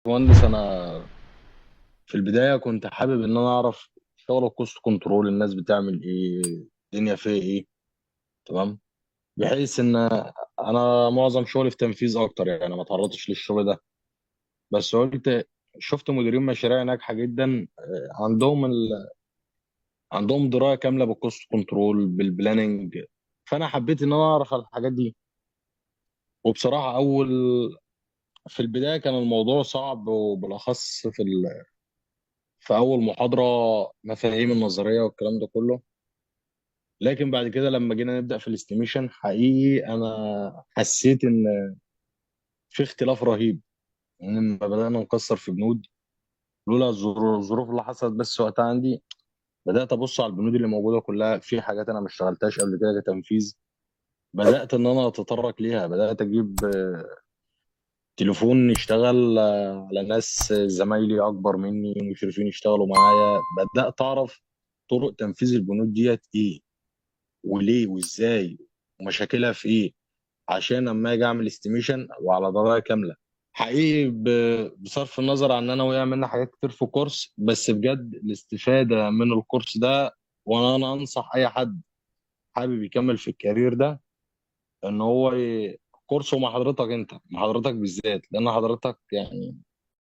مهندس، انا في البدايه كنت حابب ان انا اعرف شغل الكوست كنترول، الناس بتعمل ايه، الدنيا فيها ايه. تمام. بحيث ان انا معظم شغلي في تنفيذ اكتر، يعني ما تعرضتش للشغل ده. بس قلت شفت مديرين مشاريع ناجحه جدا، عندهم درايه كامله بالكوست كنترول بالبلاننج. فانا حبيت ان انا اعرف الحاجات دي. وبصراحه في البدايه كان الموضوع صعب، وبالاخص في اول محاضره، مفاهيم النظريه والكلام ده كله. لكن بعد كده لما جينا نبدا في الاستيميشن حقيقي انا حسيت ان في اختلاف رهيب. ان لما بدانا نكسر في بنود، لولا الظروف اللي حصلت بس وقتها عندي، بدات ابص على البنود اللي موجوده كلها، في حاجات انا ما اشتغلتهاش قبل كده كتنفيذ. بدات ان انا اتطرق ليها، بدات اجيب تليفون يشتغل على ناس زمايلي اكبر مني مشرفين يشتغلوا معايا. بدات اعرف طرق تنفيذ البنود ديت ايه، وليه وازاي، ومشاكلها في ايه، عشان اما اجي اعمل استيميشن وعلى درايه كامله. حقيقي بصرف النظر عن ان انا وقع مني حاجات كتير في كورس، بس بجد الاستفاده من الكورس ده، وانا انصح اي حد حابب يكمل في الكارير ده ان هو كورس. ومع حضرتك انت، مع حضرتك بالذات، لان حضرتك يعني